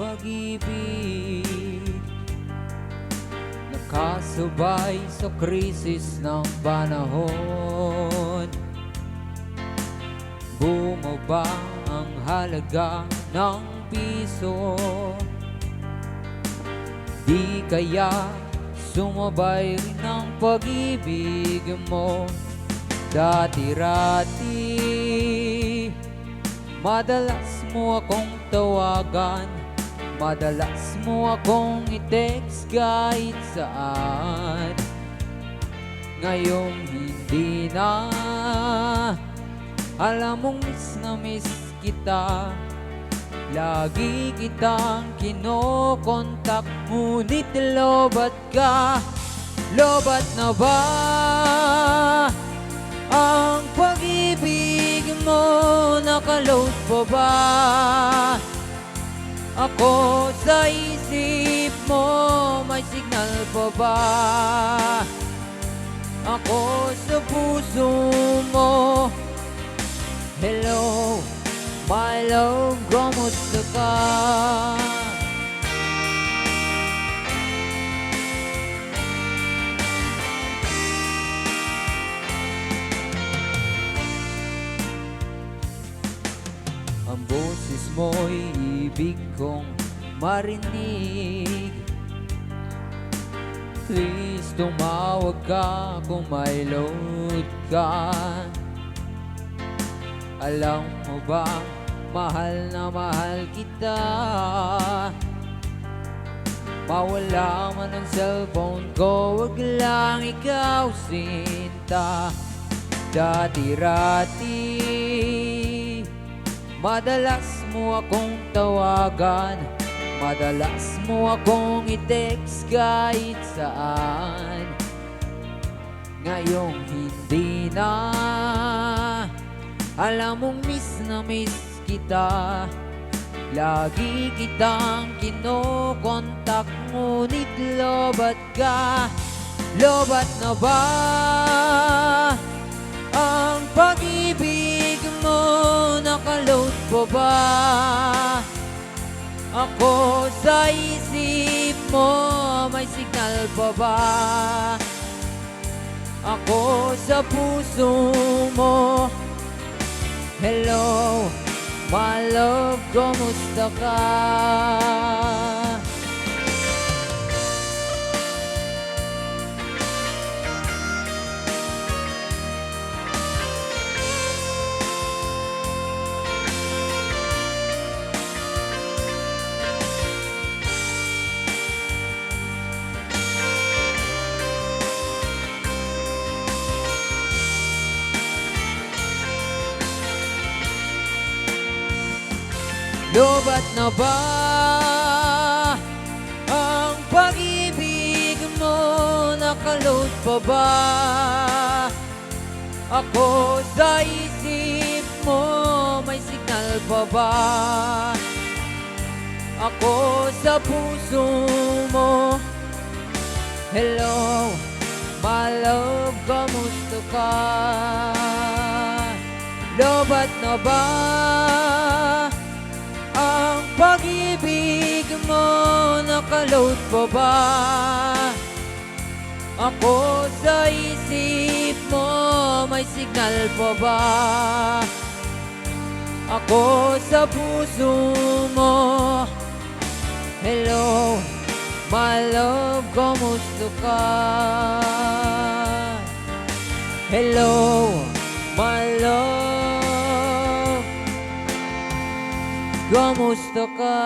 pag-ibig, nakasabay sa krisis ng panahon. Bumaba ang halaga ng piso, di kaya sumabay rin ang pag-ibig mo. Dati-rati, madalas mo akong tawagan, madalas mo akong i-text kahit saan. Ngayong hindi na, alam mong miss na miss kita. Lagi kitang kinokontak, ngunit lobat ka. Lobat na ba ang pag-ibig mo? Nakaload pa ba ako sa isip mo? May signal pa ba ako sa puso mo? Hello, my love, kamusta ka? Ang boses mo'y ibig kong marinig. Please tumawag ka kung may load ka. Alam mo ba, mahal na mahal kita. Mawala man ang cellphone ko, wag lang ikaw sinta. Dati-rati, madalas mo akong tawagan, madalas mo akong i-text kahit saan. Ngayong hindi na, alam mong miss na miss kita. Lagi kitang kinokontak, ngunit lobat ka. Lobat na ba ang pag-ibig mo? Nakaload pa ba ako sa isip mo? May signal pa ba ako sa puso mo? Hello, my love, kamusta ka? Lobat na ba ang pag-ibig mo? Nakaload pa ba ako sa isip mo? May signal pa ba ako sa puso mo? Hello, my love, kamusta ka? Lobat na ba ang pag-ibig mo? Nakaload pa ba ako sa isip mo? May signal pa ba ako sa puso mo? Hello, my love, kamusta ka? Hello, my love, kamusta ka?